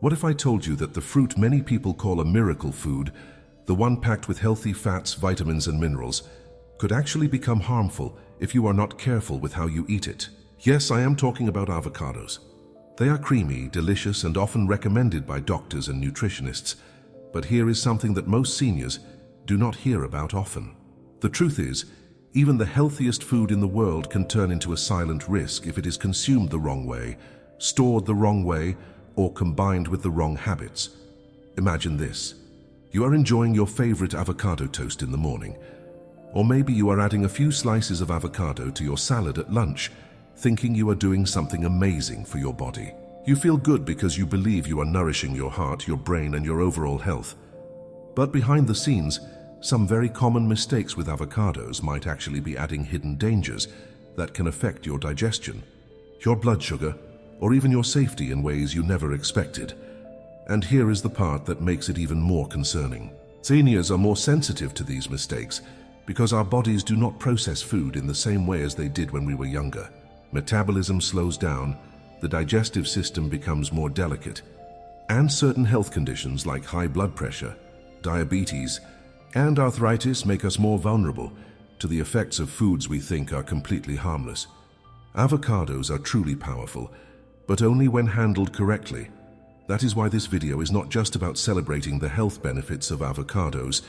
What if I told you that the fruit many people call a miracle food, the one packed with healthy fats, vitamins, and minerals, could actually become harmful if you are not careful with how you eat it? Yes, I am talking about avocados. They are creamy, delicious, and often recommended by doctors and nutritionists. But here is something that most seniors do not hear about often. The truth is, even the healthiest food in the world can turn into a silent risk if it is consumed the wrong way, stored the wrong way, or combined with the wrong habits. Imagine this. You are enjoying your favorite avocado toast in the morning. Or maybe you are adding a few slices of avocado to your salad at lunch, thinking you are doing something amazing for your body. You feel good because you believe you are nourishing your heart, your brain, and your overall health. But behind the scenes, some very common mistakes with avocados might actually be adding hidden dangers that can affect your digestion, your blood sugar, or even your safety in ways you never expected. And here is the part that makes it even more concerning. Seniors are more sensitive to these mistakes because our bodies do not process food in the same way as they did when we were younger. Metabolism slows down, the digestive system becomes more delicate, and certain health conditions like high blood pressure, diabetes, and arthritis make us more vulnerable to the effects of foods we think are completely harmless. Avocados are truly powerful, but only when handled correctly. That is why this video is not just about celebrating the health benefits of avocados,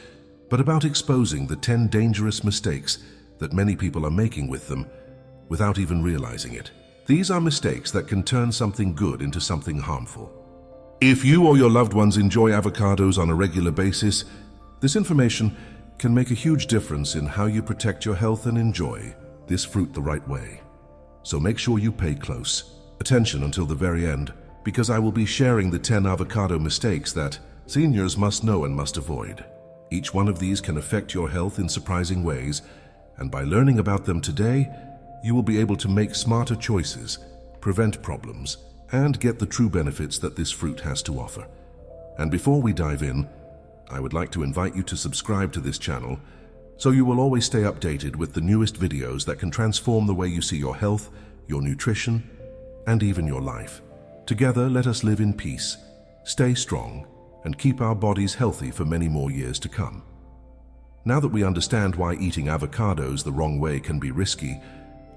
but about exposing the 10 dangerous mistakes that many people are making with them without even realizing it. These are mistakes that can turn something good into something harmful. If you or your loved ones enjoy avocados on a regular basis, this information can make a huge difference in how you protect your health and enjoy this fruit the right way. So make sure you pay close attention until the very end, because I will be sharing the 10 avocado mistakes that seniors must know and must avoid. Each one of these can affect your health in surprising ways, and by learning about them today, you will be able to make smarter choices, prevent problems, and get the true benefits that this fruit has to offer. And before we dive in, I would like to invite you to subscribe to this channel so you will always stay updated with the newest videos that can transform the way you see your health, your nutrition, and even your life. Together, let us live in peace, stay strong, and keep our bodies healthy for many more years to come. Now that we understand why eating avocados the wrong way can be risky,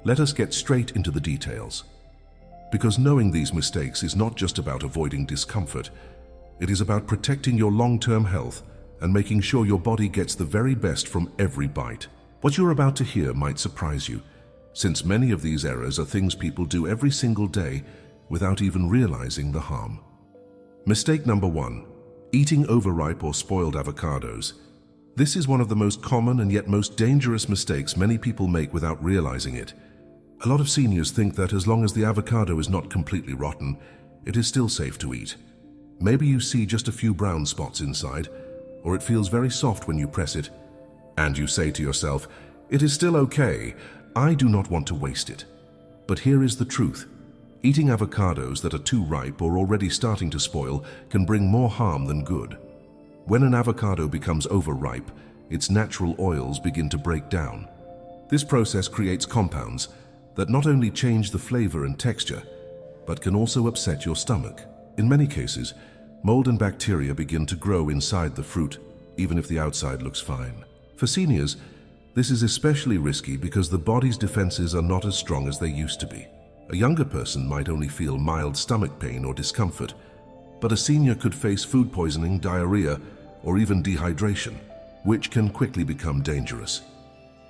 let us get straight into the details. Because knowing these mistakes is not just about avoiding discomfort, it is about protecting your long-term health and making sure your body gets the very best from every bite. What you're about to hear might surprise you, since many of these errors are things people do every single day without even realizing the harm. Mistake number 1. Eating overripe or spoiled avocados. This is one of the most common and yet most dangerous mistakes many people make without realizing it. A lot of seniors think that as long as the avocado is not completely rotten, it is still safe to eat. Maybe you see just a few brown spots inside, or it feels very soft when you press it, and you say to yourself, "It is still okay, I do not want to waste it." But here is the truth. Eating avocados that are too ripe or already starting to spoil can bring more harm than good. When an avocado becomes overripe, its natural oils begin to break down. This process creates compounds that not only change the flavor and texture, but can also upset your stomach. In many cases, mold and bacteria begin to grow inside the fruit, even if the outside looks fine. For seniors, this is especially risky because the body's defenses are not as strong as they used to be. A younger person might only feel mild stomach pain or discomfort, but a senior could face food poisoning, diarrhea, or even dehydration, which can quickly become dangerous.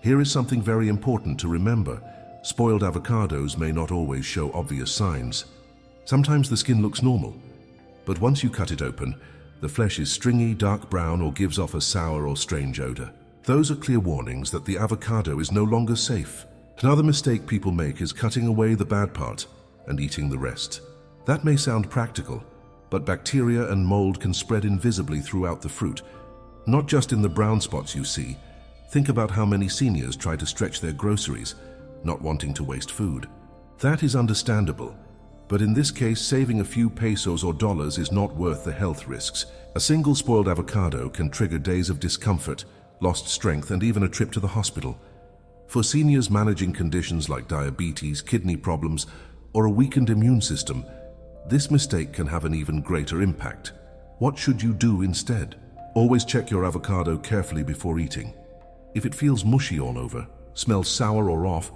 Here is something very important to remember. Spoiled avocados may not always show obvious signs. Sometimes the skin looks normal, but once you cut it open, the flesh is stringy, dark brown, or gives off a sour or strange odor. Those are clear warnings that the avocado is no longer safe. Another mistake people make is cutting away the bad part and eating the rest. That may sound practical, but bacteria and mold can spread invisibly throughout the fruit, not just in the brown spots you see. Think about how many seniors try to stretch their groceries, not wanting to waste food. That is understandable, but in this case, saving a few pesos or dollars is not worth the health risks. A single spoiled avocado can trigger days of discomfort, lost strength, and even a trip to the hospital. For seniors managing conditions like diabetes, kidney problems, or a weakened immune system, This mistake can have an even greater impact. What should you do instead? Always check your avocado carefully before eating. If it feels mushy all over, smells sour or off,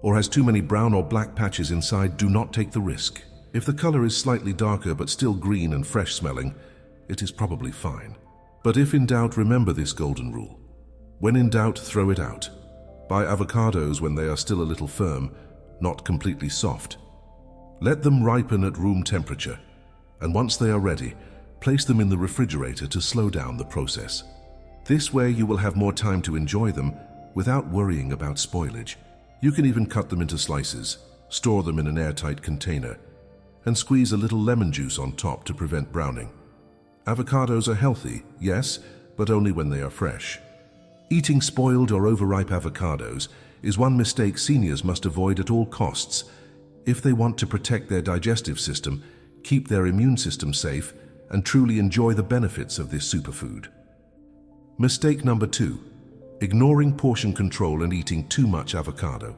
or has too many brown or black patches inside, do not take the risk. If the color is slightly darker but still green and fresh smelling, it is probably fine. But if in doubt, remember this golden rule. When in doubt, throw it out. Buy avocados when they are still a little firm, not completely soft. Let them ripen at room temperature, and once they are ready, place them in the refrigerator to slow down the process. This way you will have more time to enjoy them without worrying about spoilage. You can even cut them into slices, store them in an airtight container, and squeeze a little lemon juice on top to prevent browning. Avocados are healthy, yes, but only when they are fresh. Eating spoiled or overripe avocados is one mistake seniors must avoid at all costs if they want to protect their digestive system, keep their immune system safe, and truly enjoy the benefits of this superfood. Mistake number 2. Ignoring portion control and eating too much avocado.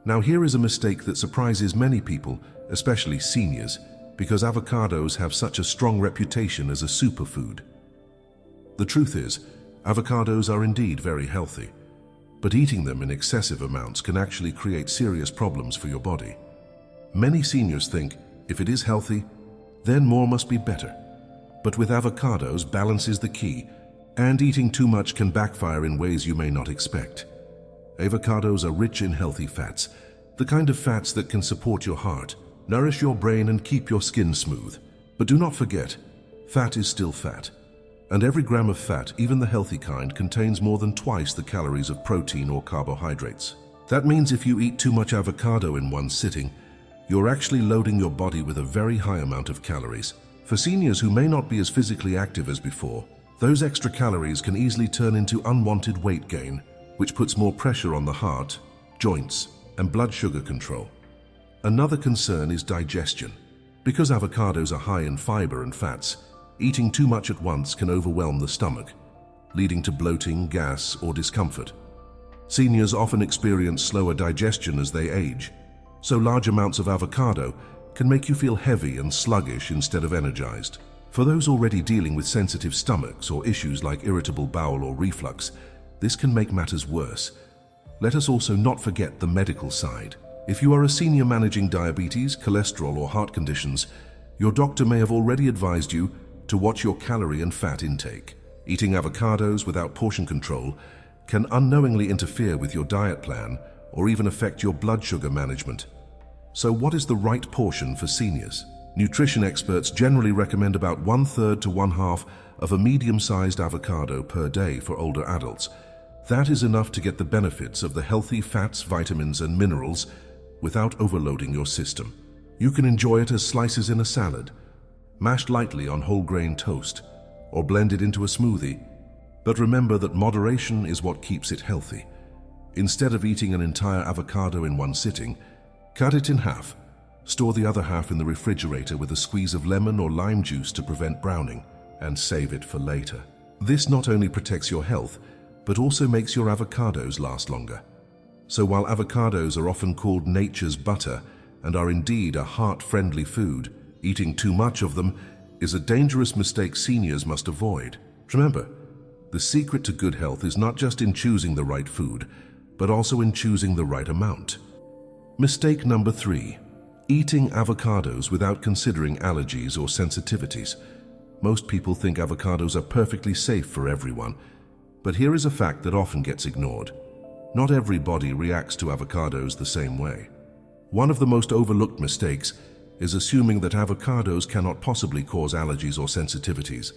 Now here is a mistake that surprises many people, especially seniors, because avocados have such a strong reputation as a superfood. The truth is, avocados are indeed very healthy, but eating them in excessive amounts can actually create serious problems for your body. Many seniors think, if it is healthy, then more must be better. But with avocados, balance is the key, and eating too much can backfire in ways you may not expect. Avocados are rich in healthy fats, the kind of fats that can support your heart, nourish your brain, and keep your skin smooth. But do not forget, fat is still fat. And every gram of fat, even the healthy kind, contains more than twice the calories of protein or carbohydrates. That means if you eat too much avocado in one sitting, you're actually loading your body with a very high amount of calories. For seniors who may not be as physically active as before, those extra calories can easily turn into unwanted weight gain, which puts more pressure on the heart, joints, and blood sugar control. Another concern is digestion. Because avocados are high in fiber and fats, eating too much at once can overwhelm the stomach, leading to bloating, gas, or discomfort. Seniors often experience slower digestion as they age, so large amounts of avocado can make you feel heavy and sluggish instead of energized. For those already dealing with sensitive stomachs or issues like irritable bowel or reflux, this can make matters worse. Let us also not forget the medical side. If you are a senior managing diabetes, cholesterol, or heart conditions, your doctor may have already advised you to watch your calorie and fat intake. Eating avocados without portion control can unknowingly interfere with your diet plan or even affect your blood sugar management. So what is the right portion for seniors? Nutrition experts generally recommend about 1/3 to 1/2 of a medium-sized avocado per day for older adults. That is enough to get the benefits of the healthy fats, vitamins, and minerals without overloading your system. You can enjoy it as slices in a salad, mashed lightly on whole grain toast, or blended into a smoothie. But remember that moderation is what keeps it healthy. Instead of eating an entire avocado in one sitting, cut it in half. Store the other half in the refrigerator with a squeeze of lemon or lime juice to prevent browning, and save it for later. This not only protects your health, but also makes your avocados last longer. So while avocados are often called nature's butter and are indeed a heart-friendly food, eating too much of them is a dangerous mistake seniors must avoid. Remember, the secret to good health is not just in choosing the right food, but also in choosing the right amount. Mistake number 3. Eating avocados without considering allergies or sensitivities. Most people think avocados are perfectly safe for everyone, but here is a fact that often gets ignored. Not every body reacts to avocados the same way. One of the most overlooked mistakes is assuming that avocados cannot possibly cause allergies or sensitivities.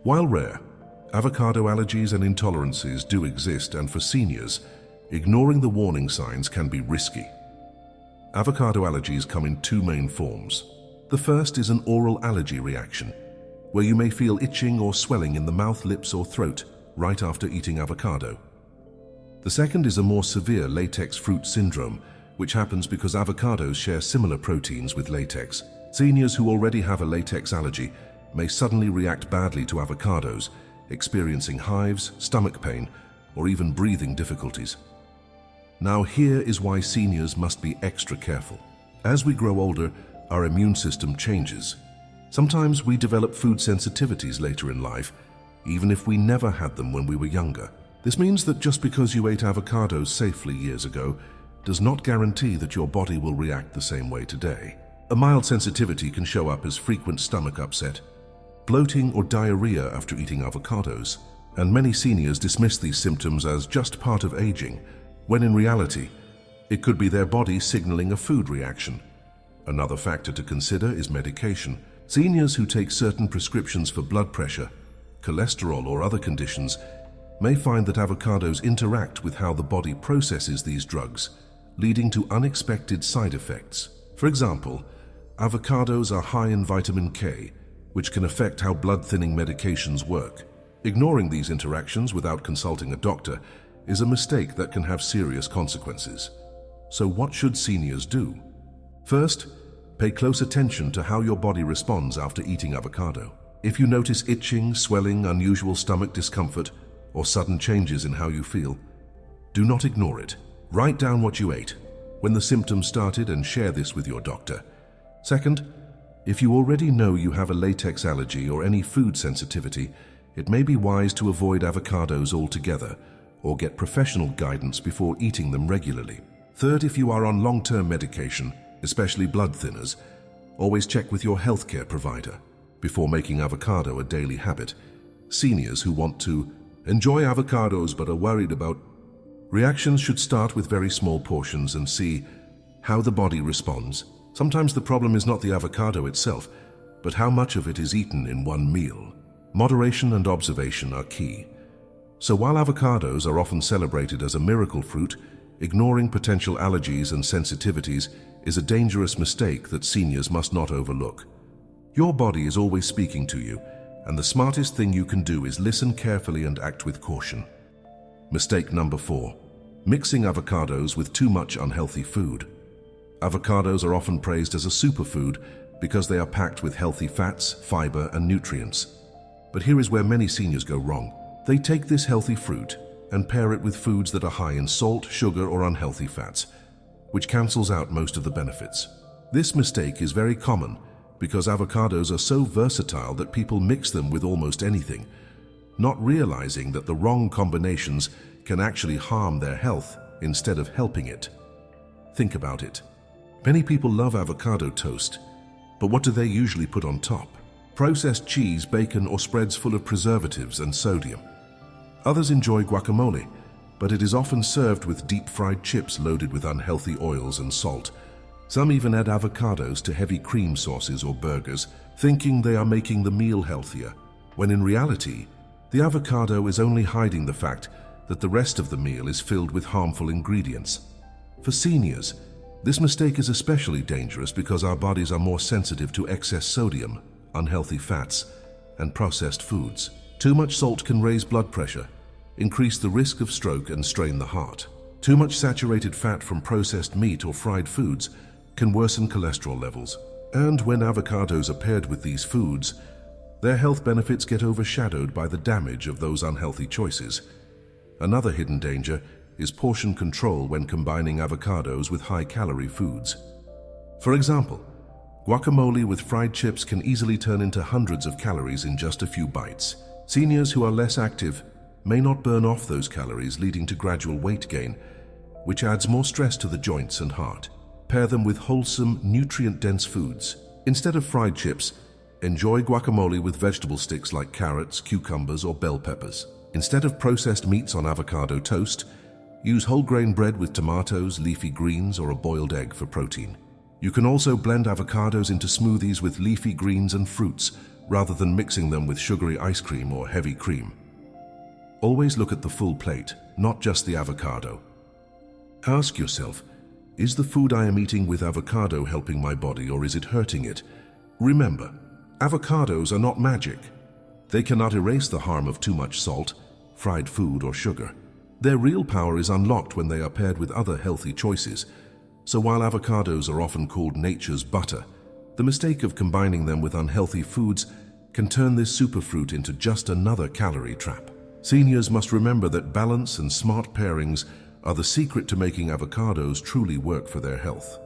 While rare, avocado allergies and intolerances do exist, and for seniors, ignoring the warning signs can be risky. Avocado allergies come in 2 main forms. The first is an oral allergy reaction, where you may feel itching or swelling in the mouth, lips, or throat right after eating avocado. The second is a more severe latex fruit syndrome, which happens because avocados share similar proteins with latex. Seniors who already have a latex allergy may suddenly react badly to avocados, experiencing hives, stomach pain, or even breathing difficulties. Now here is why seniors must be extra careful. As we grow older, our immune system changes. Sometimes we develop food sensitivities later in life, even if we never had them when we were younger. This means that just because you ate avocados safely years ago does not guarantee that your body will react the same way today. A mild sensitivity can show up as frequent stomach upset, bloating or diarrhea after eating avocados, and many seniors dismiss these symptoms as just part of aging, when in reality, it could be their body signaling a food reaction. Another factor to consider is medication. Seniors who take certain prescriptions for blood pressure, cholesterol, or other conditions may find that avocados interact with how the body processes these drugs, leading to unexpected side effects. For example, avocados are high in vitamin K, which can affect how blood-thinning medications work. Ignoring these interactions without consulting a doctor is a mistake that can have serious consequences. So what should seniors do? First, pay close attention to how your body responds after eating avocado. If you notice itching, swelling, unusual stomach discomfort, or sudden changes in how you feel, do not ignore it. Write down what you ate, when the symptoms started, and share this with your doctor. Second, if you already know you have a latex allergy or any food sensitivity, it may be wise to avoid avocados altogether or get professional guidance before eating them regularly. Third, if you are on long-term medication, especially blood thinners, always check with your healthcare provider before making avocado a daily habit. Seniors who want to enjoy avocados but are worried about reactions should start with very small portions and see how the body responds. Sometimes the problem is not the avocado itself, but how much of it is eaten in one meal. Moderation and observation are key. So while avocados are often celebrated as a miracle fruit, ignoring potential allergies and sensitivities is a dangerous mistake that seniors must not overlook. Your body is always speaking to you, and the smartest thing you can do is listen carefully and act with caution. Mistake number 4. Mixing avocados with too much unhealthy food. Avocados are often praised as a superfood because they are packed with healthy fats, fiber, and nutrients. But here is where many seniors go wrong. They take this healthy fruit and pair it with foods that are high in salt, sugar, or unhealthy fats, which cancels out most of the benefits. This mistake is very common because avocados are so versatile that people mix them with almost anything, not realizing that the wrong combinations can actually harm their health instead of helping it. Think about it. Many people love avocado toast, but what do they usually put on top? Processed cheese, bacon, or spreads full of preservatives and sodium. Others enjoy guacamole, but it is often served with deep-fried chips loaded with unhealthy oils and salt. Some even add avocados to heavy cream sauces or burgers, thinking they are making the meal healthier, when in reality, the avocado is only hiding the fact that the rest of the meal is filled with harmful ingredients. For seniors, this mistake is especially dangerous because our bodies are more sensitive to excess sodium, unhealthy fats, and processed foods. Too much salt can raise blood pressure, increase the risk of stroke, and strain the heart. Too much saturated fat from processed meat or fried foods can worsen cholesterol levels. And when avocados are paired with these foods, their health benefits get overshadowed by the damage of those unhealthy choices. Another hidden danger is portion control when combining avocados with high-calorie foods. For example, guacamole with fried chips can easily turn into hundreds of calories in just a few bites. Seniors who are less active may not burn off those calories, leading to gradual weight gain, which adds more stress to the joints and heart. Pair them with wholesome, nutrient-dense foods. Instead of fried chips, enjoy guacamole with vegetable sticks like carrots, cucumbers, or bell peppers. Instead of processed meats on avocado toast, use whole grain bread with tomatoes, leafy greens, or a boiled egg for protein. You can also blend avocados into smoothies with leafy greens and fruits, rather than mixing them with sugary ice cream or heavy cream. Always look at the full plate, not just the avocado. Ask yourself, is the food I am eating with avocado helping my body, or is it hurting it? Remember, avocados are not magic. They cannot erase the harm of too much salt, fried food, or sugar. Their real power is unlocked when they are paired with other healthy choices. So while avocados are often called nature's butter, the mistake of combining them with unhealthy foods can turn this superfruit into just another calorie trap. Seniors must remember that balance and smart pairings are the secret to making avocados truly work for their health.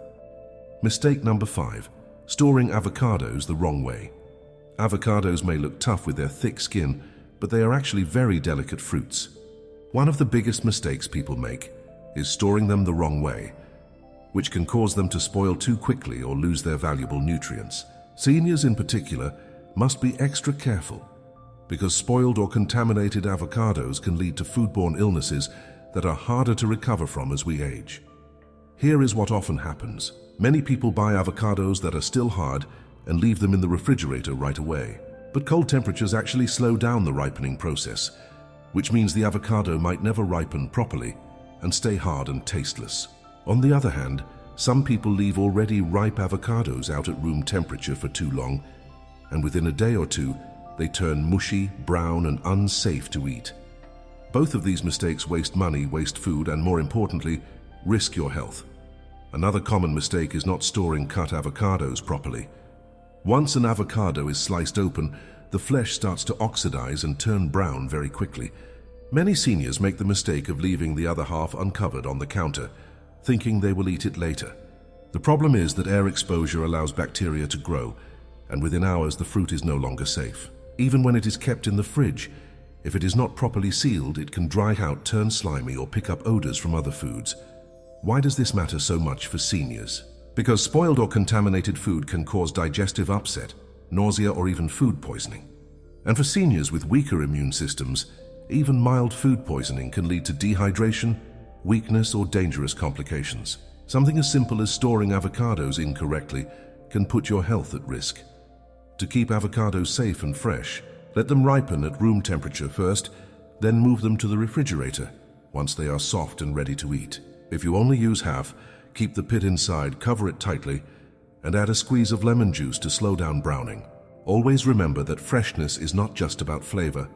Mistake number 5. Storing avocados the wrong way. Avocados may look tough with their thick skin, but they are actually very delicate fruits. One of the biggest mistakes people make is storing them the wrong way, which can cause them to spoil too quickly or lose their valuable nutrients. Seniors in particular must be extra careful because spoiled or contaminated avocados can lead to foodborne illnesses that are harder to recover from as we age. Here is what often happens. Many people buy avocados that are still hard and leave them in the refrigerator right away. But cold temperatures actually slow down the ripening process, which means the avocado might never ripen properly and stay hard and tasteless. On the other hand, some people leave already ripe avocados out at room temperature for too long, and within a day or two, they turn mushy, brown, and unsafe to eat. Both of these mistakes waste money, waste food, and more importantly, risk your health. Another common mistake is not storing cut avocados properly. Once an avocado is sliced open, the flesh starts to oxidize and turn brown very quickly. Many seniors make the mistake of leaving the other half uncovered on the counter, thinking they will eat it later. The problem is that air exposure allows bacteria to grow, and within hours the fruit is no longer safe. Even when it is kept in the fridge, if it is not properly sealed, it can dry out, turn slimy, or pick up odors from other foods. Why does this matter so much for seniors? Because spoiled or contaminated food can cause digestive upset, nausea, or even food poisoning. And for seniors with weaker immune systems, even mild food poisoning can lead to dehydration, weakness, or dangerous complications. Something as simple as storing avocados incorrectly can put your health at risk. To keep avocados safe and fresh, let them ripen at room temperature first, then move them to the refrigerator once they are soft and ready to eat. If you only use half, keep the pit inside, cover it tightly, and add a squeeze of lemon juice to slow down browning. Always remember that freshness is not just about flavor,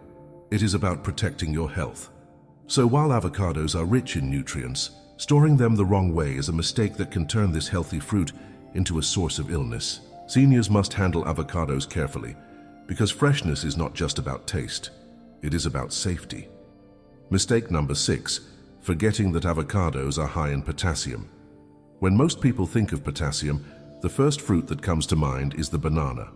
it is about protecting your health. So while avocados are rich in nutrients, storing them the wrong way is a mistake that can turn this healthy fruit into a source of illness. Seniors must handle avocados carefully, because freshness is not just about taste, it is about safety. Mistake number 6, forgetting that avocados are high in potassium. When most people think of potassium, the first fruit that comes to mind is the banana.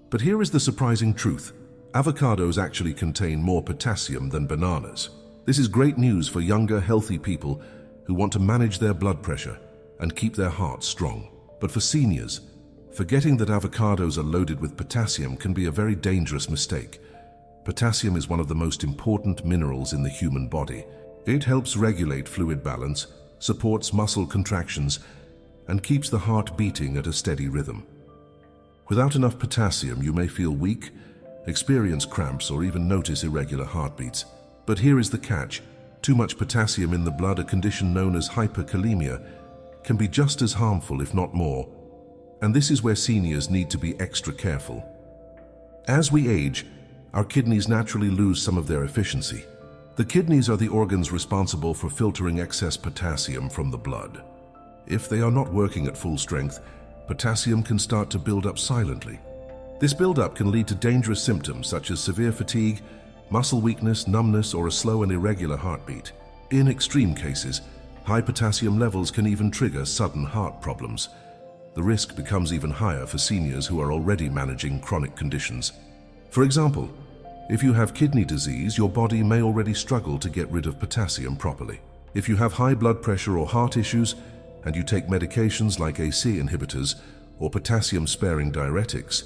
But here is the surprising truth. Avocados actually contain more potassium than bananas. This is great news for younger, healthy people who want to manage their blood pressure and keep their hearts strong. But for seniors, forgetting that avocados are loaded with potassium can be a very dangerous mistake. Potassium is one of the most important minerals in the human body. It helps regulate fluid balance, supports muscle contractions, and keeps the heart beating at a steady rhythm. Without enough potassium, you may feel weak, experience cramps, or even notice irregular heartbeats. But here is the catch. Too much potassium in the blood, a condition known as hyperkalemia, can be just as harmful, if not more. And this is where seniors need to be extra careful. As we age, our kidneys naturally lose some of their efficiency. The kidneys are the organs responsible for filtering excess potassium from the blood. If they are not working at full strength, potassium can start to build up silently. This buildup can lead to dangerous symptoms such as severe fatigue, muscle weakness, numbness, or a slow and irregular heartbeat. In extreme cases, high potassium levels can even trigger sudden heart problems. The risk becomes even higher for seniors who are already managing chronic conditions. For example, if you have kidney disease, your body may already struggle to get rid of potassium properly. If you have high blood pressure or heart issues, and you take medications like AC inhibitors or potassium-sparing diuretics,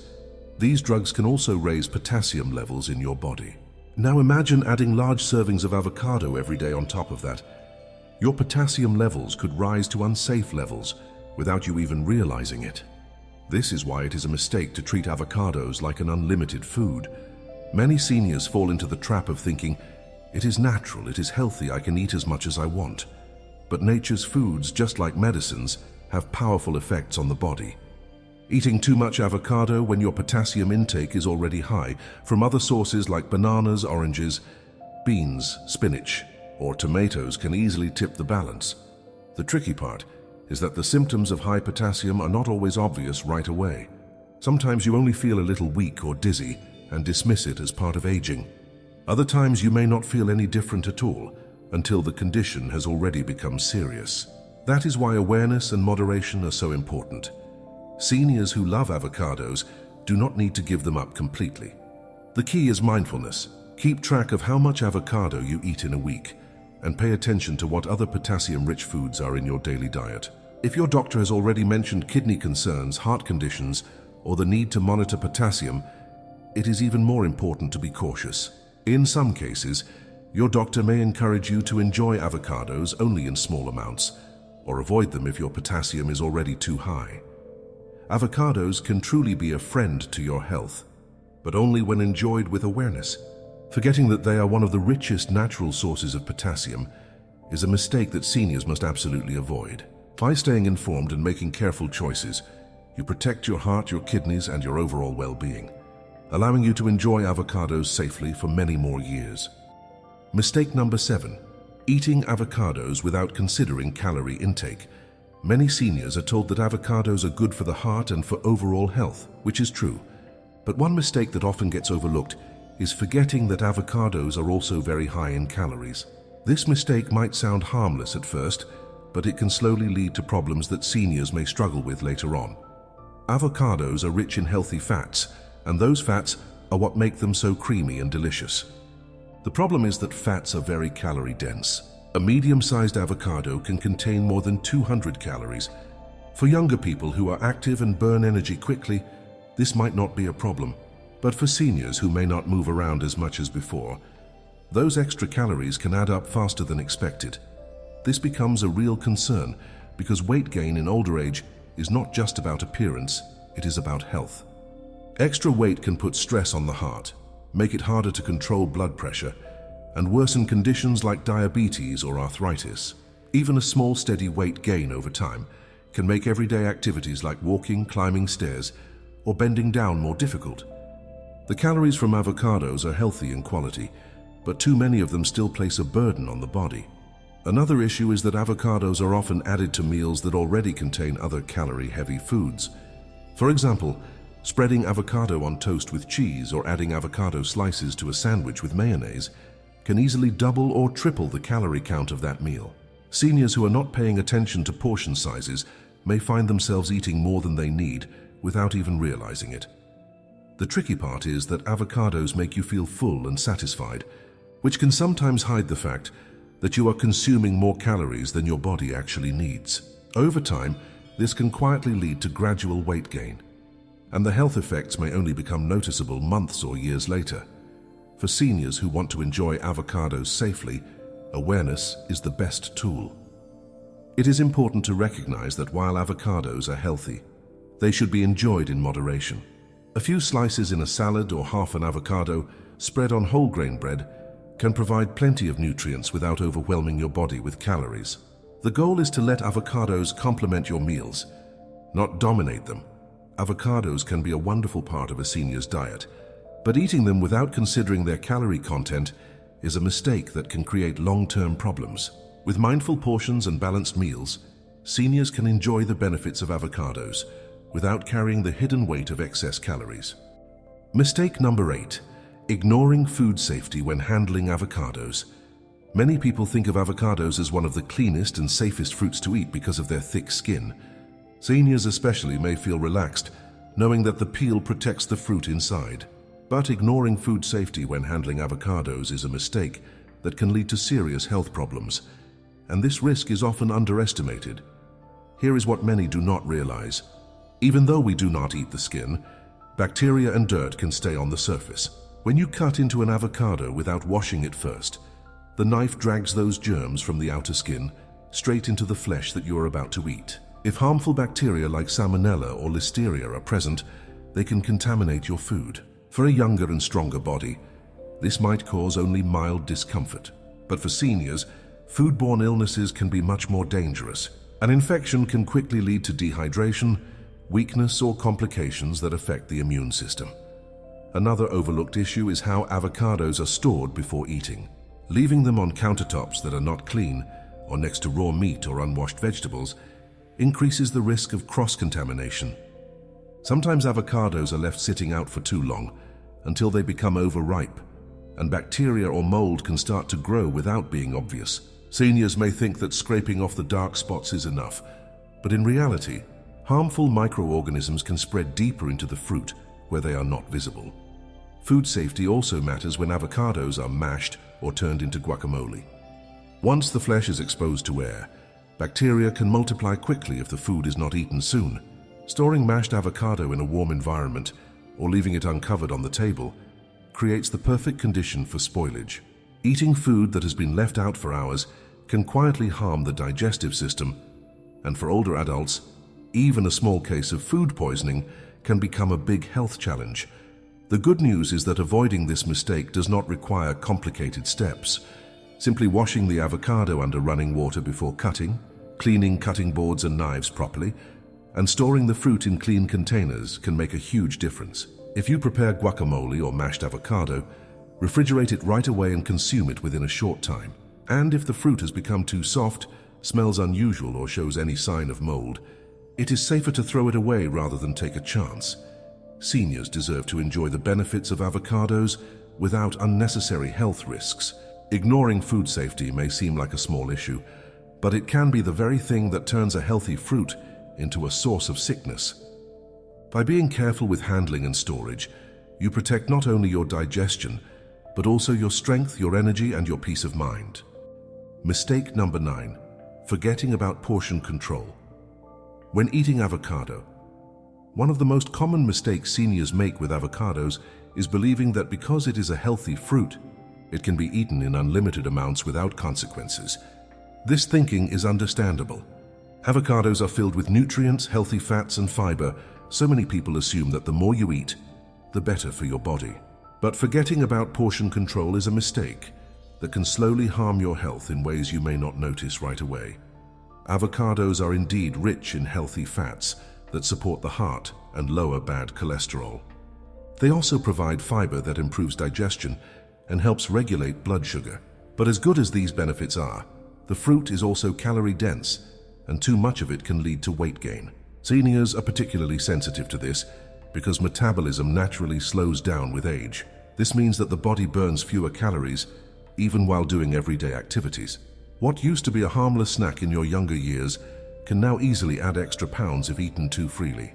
these drugs can also raise potassium levels in your body. Now imagine adding large servings of avocado every day on top of that. Your potassium levels could rise to unsafe levels without you even realizing it. This is why it is a mistake to treat avocados like an unlimited food. Many seniors fall into the trap of thinking, it is natural, it is healthy, I can eat as much as I want. But nature's foods, just like medicines, have powerful effects on the body. Eating too much avocado when your potassium intake is already high from other sources like bananas, oranges, beans, spinach, or tomatoes can easily tip the balance. The tricky part is that the symptoms of high potassium are not always obvious right away. Sometimes you only feel a little weak or dizzy and dismiss it as part of aging. Other times you may not feel any different at all until the condition has already become serious. That is why awareness and moderation are so important. Seniors who love avocados do not need to give them up completely. The key is mindfulness. Keep track of how much avocado you eat in a week and pay attention to what other potassium-rich foods are in your daily diet. If your doctor has already mentioned kidney concerns, heart conditions, or the need to monitor potassium, it is even more important to be cautious. In some cases, your doctor may encourage you to enjoy avocados only in small amounts, or avoid them if your potassium is already too high. Avocados can truly be a friend to your health, but only when enjoyed with awareness. Forgetting that they are one of the richest natural sources of potassium is a mistake that seniors must absolutely avoid. By staying informed and making careful choices, you protect your heart, your kidneys, and your overall well-being, allowing you to enjoy avocados safely for many more years. Mistake number 7. Eating avocados without considering calorie intake. Many seniors are told that avocados are good for the heart and for overall health, which is true. But one mistake that often gets overlooked is forgetting that avocados are also very high in calories. This mistake might sound harmless at first, but it can slowly lead to problems that seniors may struggle with later on. Avocados are rich in healthy fats, and those fats are what make them so creamy and delicious. The problem is that fats are very calorie dense. A medium-sized avocado can contain more than 200 calories. For younger people who are active and burn energy quickly, this might not be a problem. But for seniors who may not move around as much as before, those extra calories can add up faster than expected. This becomes a real concern because weight gain in older age is not just about appearance, it is about health. Extra weight can put stress on the heart, make it harder to control blood pressure, and worsen conditions like diabetes or arthritis. Even a small steady weight gain over time can make everyday activities like walking, climbing stairs, or bending down more difficult. The calories from avocados are healthy in quality, but too many of them still place a burden on the body. Another issue is that avocados are often added to meals that already contain other calorie-heavy foods. For example, spreading avocado on toast with cheese or adding avocado slices to a sandwich with mayonnaise can easily double or triple the calorie count of that meal. Seniors who are not paying attention to portion sizes may find themselves eating more than they need without even realizing it. The tricky part is that avocados make you feel full and satisfied, which can sometimes hide the fact that you are consuming more calories than your body actually needs. Over time, this can quietly lead to gradual weight gain, and the health effects may only become noticeable months or years later. For seniors who want to enjoy avocados safely, awareness is the best tool. It is important to recognize that while avocados are healthy, they should be enjoyed in moderation. A few slices in a salad or half an avocado spread on whole grain bread can provide plenty of nutrients without overwhelming your body with calories. The goal is to let avocados complement your meals, not dominate them. Avocados can be a wonderful part of a senior's diet, but eating them without considering their calorie content is a mistake that can create long-term problems. With mindful portions and balanced meals, seniors can enjoy the benefits of avocados without carrying the hidden weight of excess calories. Mistake number 8. Ignoring food safety when handling avocados. Many people think of avocados as one of the cleanest and safest fruits to eat because of their thick skin. Seniors especially may feel relaxed, knowing that the peel protects the fruit inside. But ignoring food safety when handling avocados is a mistake that can lead to serious health problems, and this risk is often underestimated. Here is what many do not realize. Even though we do not eat the skin, bacteria and dirt can stay on the surface. When you cut into an avocado without washing it first, the knife drags those germs from the outer skin straight into the flesh that you are about to eat. If harmful bacteria like Salmonella or Listeria are present, they can contaminate your food. For a younger and stronger body, this might cause only mild discomfort. But for seniors, foodborne illnesses can be much more dangerous. An infection can quickly lead to dehydration, weakness, or complications that affect the immune system. Another overlooked issue is how avocados are stored before eating. Leaving them on countertops that are not clean or next to raw meat or unwashed vegetables increases the risk of cross-contamination. Sometimes avocados are left sitting out for too long until they become overripe, and bacteria or mold can start to grow without being obvious. Seniors may think that scraping off the dark spots is enough, but in reality, Harmful microorganisms can spread deeper into the fruit where they are not visible. Food safety also matters when avocados are mashed or turned into guacamole. Once the flesh is exposed to air, bacteria can multiply quickly if the food is not eaten soon. Storing mashed avocado in a warm environment or leaving it uncovered on the table creates the perfect condition for spoilage. Eating food that has been left out for hours can quietly harm the digestive system, and for older adults, even a small case of food poisoning can become a big health challenge. The good news is that avoiding this mistake does not require complicated steps. Simply washing the avocado under running water before cutting, cleaning cutting boards and knives properly, and storing the fruit in clean containers can make a huge difference. If you prepare guacamole or mashed avocado, refrigerate it right away and consume it within a short time. And if the fruit has become too soft, smells unusual, or shows any sign of mold, it is safer to throw it away rather than take a chance. Seniors deserve to enjoy the benefits of avocados without unnecessary health risks. Ignoring food safety may seem like a small issue, but it can be the very thing that turns a healthy fruit into a source of sickness. By being careful with handling and storage, you protect not only your digestion, but also your strength, your energy, and your peace of mind. Mistake number 9, forgetting about portion control. When eating avocado, one of the most common mistakes seniors make with avocados is believing that because it is a healthy fruit, it can be eaten in unlimited amounts without consequences. This thinking is understandable. Avocados are filled with nutrients, healthy fats, and fiber, so many people assume that the more you eat, the better for your body. But forgetting about portion control is a mistake that can slowly harm your health in ways you may not notice right away. Avocados are indeed rich in healthy fats that support the heart and lower bad cholesterol. They also provide fiber that improves digestion and helps regulate blood sugar. But as good as these benefits are, the fruit is also calorie dense, and too much of it can lead to weight gain. Seniors are particularly sensitive to this because metabolism naturally slows down with age. This means that the body burns fewer calories even while doing everyday activities. What used to be a harmless snack in your younger years can now easily add extra pounds if eaten too freely.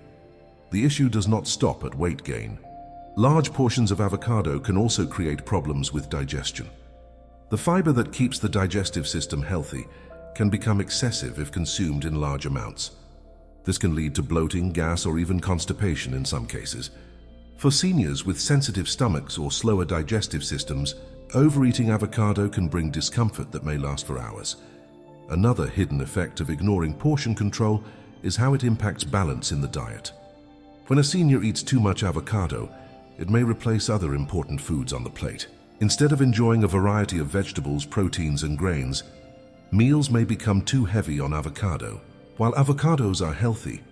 The issue does not stop at weight gain. Large portions of avocado can also create problems with digestion. The fiber that keeps the digestive system healthy can become excessive if consumed in large amounts. This can lead to bloating, gas, or even constipation in some cases. For seniors with sensitive stomachs or slower digestive systems, overeating avocado can bring discomfort that may last for hours. Another hidden effect of ignoring portion control is how it impacts balance in the diet. When a senior eats too much avocado, it may replace other important foods on the plate. Instead of enjoying a variety of vegetables, proteins, and grains, meals may become too heavy on avocado. While avocados are healthy,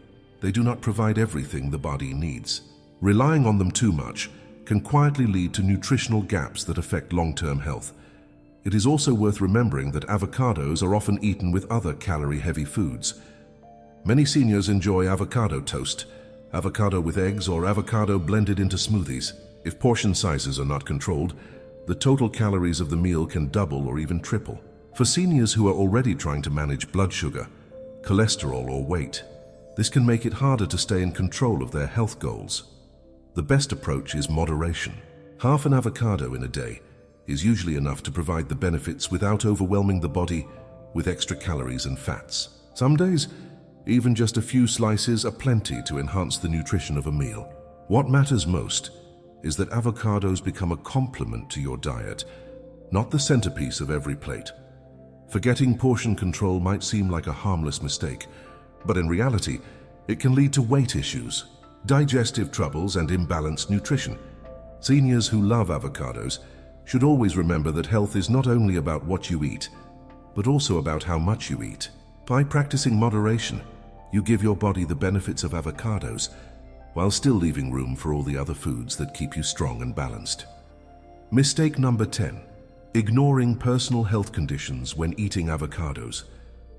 they do not provide everything the body needs. Relying on them too much can quietly lead to nutritional gaps that affect long-term health. It is also worth remembering that avocados are often eaten with other calorie-heavy foods. Many seniors enjoy avocado toast, avocado with eggs, or avocado blended into smoothies. If portion sizes are not controlled, the total calories of the meal can double or even triple. For seniors who are already trying to manage blood sugar, cholesterol, or weight, this can make it harder to stay in control of their health goals. The best approach is moderation. Half an avocado in a day is usually enough to provide the benefits without overwhelming the body with extra calories and fats. Some days, even just a few slices are plenty to enhance the nutrition of a meal. What matters most is that avocados become a complement to your diet, not the centerpiece of every plate. Forgetting portion control might seem like a harmless mistake, but in reality, it can lead to weight issues, digestive troubles, and imbalanced nutrition. Seniors who love avocados should always remember that health is not only about what you eat, but also about how much you eat. By practicing moderation, you give your body the benefits of avocados, while still leaving room for all the other foods that keep you strong and balanced. Mistake number 10. Ignoring personal health conditions when eating avocados.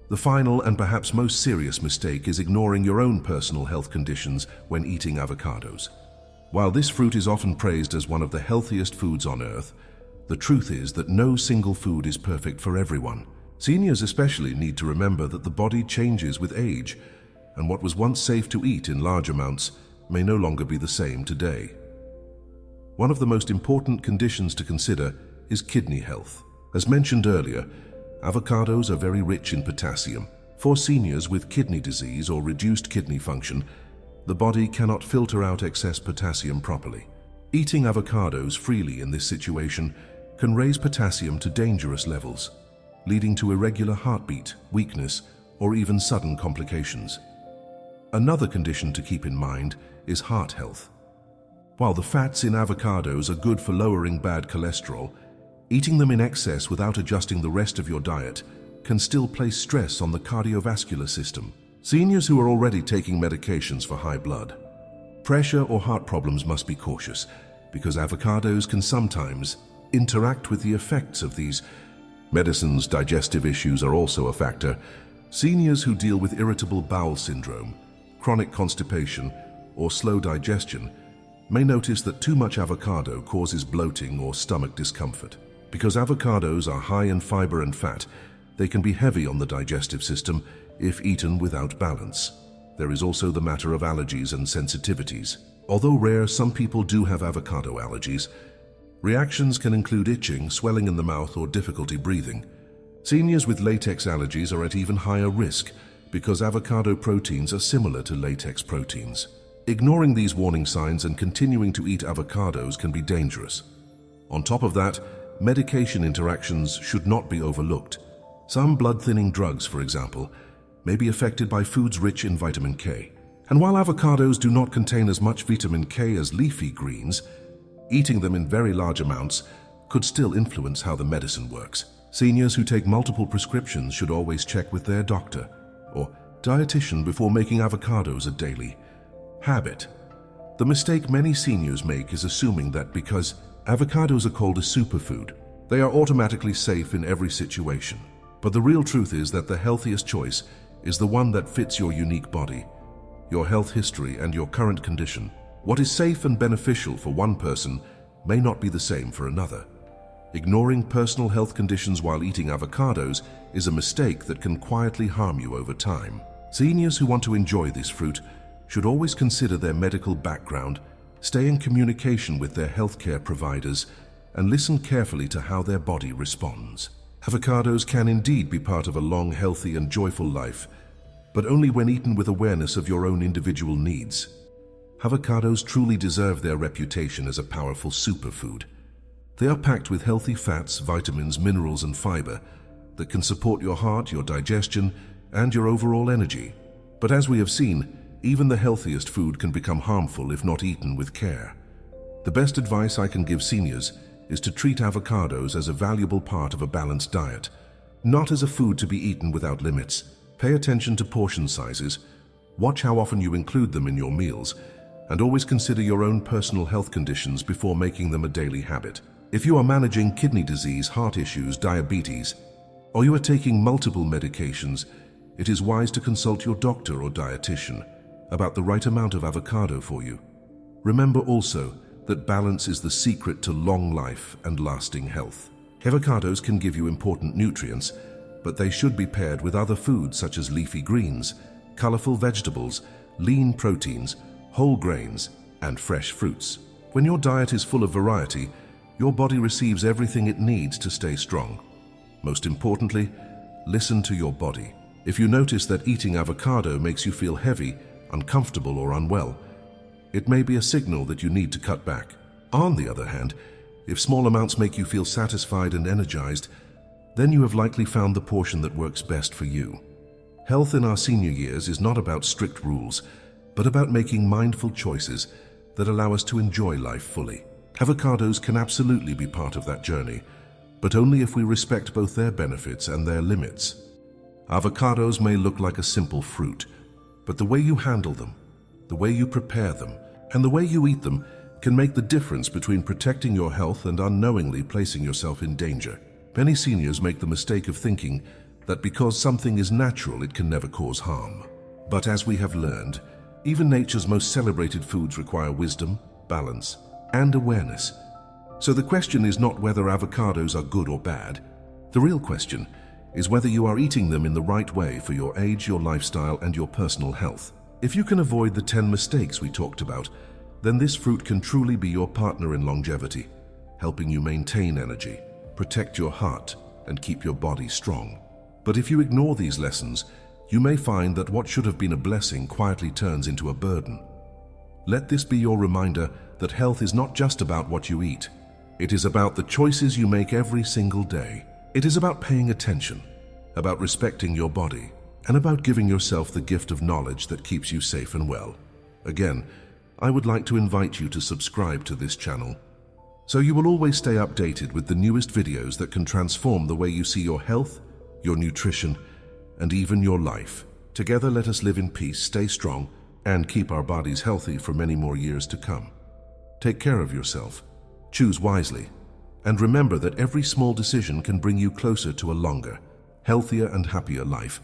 The final and perhaps most serious mistake is ignoring your own personal health conditions when eating avocados. While this fruit is often praised as one of the healthiest foods on earth, the truth is that no single food is perfect for everyone. Seniors especially need to remember that the body changes with age, and what was once safe to eat in large amounts may no longer be the same today. One of the most important conditions to consider is kidney health. As mentioned earlier, avocados are very rich in potassium. For seniors with kidney disease or reduced kidney function, the body cannot filter out excess potassium properly. Eating avocados freely in this situation can raise potassium to dangerous levels, leading to irregular heartbeat, weakness, or even sudden complications. Another condition to keep in mind is heart health. While the fats in avocados are good for lowering bad cholesterol, eating them in excess without adjusting the rest of your diet can still place stress on the cardiovascular system. Seniors who are already taking medications for high blood pressure or heart problems must be cautious, because avocados can sometimes interact with the effects of these medicines. Digestive issues are also a factor. Seniors who deal with irritable bowel syndrome, chronic constipation, or slow digestion may notice that too much avocado causes bloating or stomach discomfort. Because avocados are high in fiber and fat, they can be heavy on the digestive system if eaten without balance. There is also the matter of allergies and sensitivities. Although rare, some people do have avocado allergies. Reactions can include itching, swelling in the mouth, or difficulty breathing. Seniors with latex allergies are at even higher risk because avocado proteins are similar to latex proteins. Ignoring these warning signs and continuing to eat avocados can be dangerous. On top of that, medication interactions should not be overlooked. Some blood-thinning drugs, for example, may be affected by foods rich in vitamin K. And while avocados do not contain as much vitamin K as leafy greens, eating them in very large amounts could still influence how the medicine works. Seniors who take multiple prescriptions should always check with their doctor or dietitian before making avocados a daily habit. The mistake many seniors make is assuming that because avocados are called a superfood, they are automatically safe in every situation. But the real truth is that the healthiest choice is the one that fits your unique body, your health history, and your current condition. What is safe and beneficial for one person may not be the same for another. Ignoring personal health conditions while eating avocados is a mistake that can quietly harm you over time. Seniors who want to enjoy this fruit should always consider their medical background, stay in communication with their healthcare providers, and listen carefully to how their body responds. Avocados can indeed be part of a long, healthy, and joyful life, but only when eaten with awareness of your own individual needs. Avocados truly deserve their reputation as a powerful superfood. They are packed with healthy fats, vitamins, minerals, and fiber that can support your heart, your digestion, and your overall energy. But as we have seen, even the healthiest food can become harmful if not eaten with care. The best advice I can give seniors is to treat avocados as a valuable part of a balanced diet, not as a food to be eaten without limits. Pay attention to portion sizes, watch how often you include them in your meals, and always consider your own personal health conditions before making them a daily habit. If you are managing kidney disease, heart issues, diabetes, or you are taking multiple medications, it is wise to consult your doctor or dietitian about the right amount of avocado for you. Remember also that balance is the secret to long life and lasting health. Avocados can give you important nutrients, but they should be paired with other foods such as leafy greens, colorful vegetables, lean proteins, whole grains, and fresh fruits. When your diet is full of variety, your body receives everything it needs to stay strong. Most importantly, listen to your body. If you notice that eating avocado makes you feel heavy, uncomfortable, or unwell, it may be a signal that you need to cut back. On the other hand, if small amounts make you feel satisfied and energized, then you have likely found the portion that works best for you. Health in our senior years is not about strict rules, but about making mindful choices that allow us to enjoy life fully. Avocados can absolutely be part of that journey, but only if we respect both their benefits and their limits. Avocados may look like a simple fruit, but the way you handle them, the way you prepare them, and the way you eat them can make the difference between protecting your health and unknowingly placing yourself in danger. Many seniors make the mistake of thinking that because something is natural, it can never cause harm. But as we have learned, even nature's most celebrated foods require wisdom, balance, and awareness. So the question is not whether avocados are good or bad. The real question is whether you are eating them in the right way for your age, your lifestyle, and your personal health. If you can avoid the 10 mistakes we talked about, then this fruit can truly be your partner in longevity, helping you maintain energy, protect your heart, and keep your body strong. But if you ignore these lessons, you may find that what should have been a blessing quietly turns into a burden. Let this be your reminder that health is not just about what you eat. It is about the choices you make every single day. It is about paying attention, about respecting your body, and about giving yourself the gift of knowledge that keeps you safe and well. Again, I would like to invite you to subscribe to this channel, so you will always stay updated with the newest videos that can transform the way you see your health, your nutrition, and even your life. Together, let us live in peace, stay strong, and keep our bodies healthy for many more years to come. Take care of yourself, choose wisely, and remember that every small decision can bring you closer to a longer, healthier, and happier life.